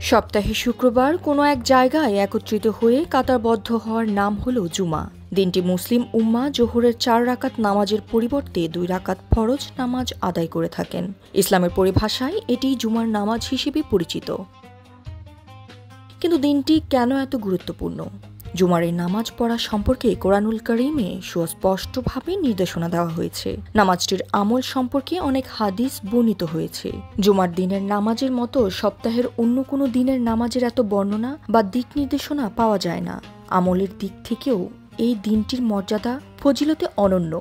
সপ্তাহে শুক্রবার কোনো এক জায়গায় একত্রিত হয়ে কাতারবদ্ধ হওয়ার নাম হলো জুমা। দিনটি মুসলিম উম্মাহ জোহরের 4 রাকাত নামাজের পরিবর্তে 2 রাকাত ফরজ নামাজ আদায় করে থাকেন। ইসলামের পরিভাষায় এটি জুমার নামাজ হিসেবে পরিচিত। কিন্তু দিনটি কেন এত গুরুত্বপূর্ণ? জুমার এই নামাজ পড়া সম্পর্কে কোরআনুল কারীমে সুস্পষ্টভাবে নির্দেশনা দেওয়া হয়েছে। নামাজটির আমল সম্পর্কে অনেক হাদিস বর্ণিত হয়েছে। জুমার দিনের নামাজের মতো সপ্তাহের অন্য কোনো দিনের নামাজের এত বর্ণনা বা দিক নির্দেশনা পাওয়া যায় না। আমলের দিক থেকেও এই দিনটির মর্যাদা ফজিলতে অনন্য।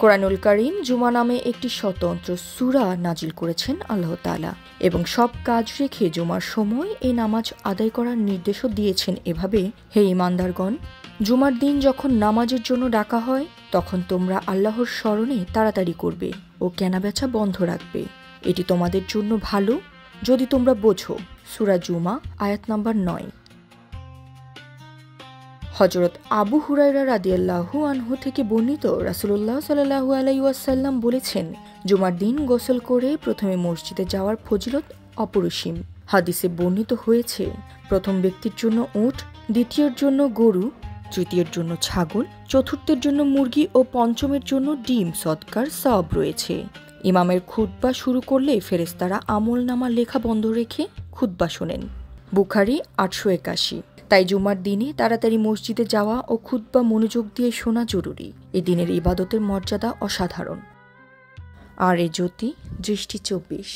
কোরআনুল কারীম জুমা নামে একটি স্বতন্ত্র সূরা নাজিল করেছেন আল্লাহ তাআলা এবং সব কাজ রেখে জুমার সময় এই নামাজ আদায় করার নির্দেশও দিয়েছেন এভাবে, হে ঈমানদারগণ, জুমার দিন যখন নামাজের জন্য ডাকা হয় তখন তোমরা আল্লাহর স্মরণে তাড়াতাড়ি করবে ও কেনাবেচা বন্ধ রাখবে। এটি তোমাদের জন্য ভালো যদি তোমরা বোঝো। সূরা জুমা আয়াত নাম্বার 9। হযরত আবু হুরায়রা রাদিয়াল্লাহু আনহু থেকে বর্ণিত, রাসূলুল্লাহ সাল্লাল্লাহু আলাইহি ওয়াসাল্লাম বলেছেন, জুমার দিন গোসল করে প্রথমে মসজিদে যাওয়ার ফজিলত অপরিসীম। হাদিসে বর্ণিত হয়েছে, প্রথম ব্যক্তির জন্য উট, দ্বিতীয়ের জন্য গরু, তৃতীয়ের জন্য ছাগল, চতুর্থের জন্য মুরগি ও পঞ্চমের জন্য ডিম সদকার সওয়াব রয়েছে। ইমামের খুতবা শুরু করলে ফেরেশতারা আমলনামা লেখা বন্ধ রেখে খুতবা শোনেন। বুখারী 881। তাই জুমার দিনে তাড়াতাড়ি মসজিদে যাওয়া ও খুতবা মনোযোগ দিয়ে শোনা জরুরি। এই দিনের ইবাদতের মর্যাদা অসাধারণ। আর এ জ্যোতি দৃষ্টি 24।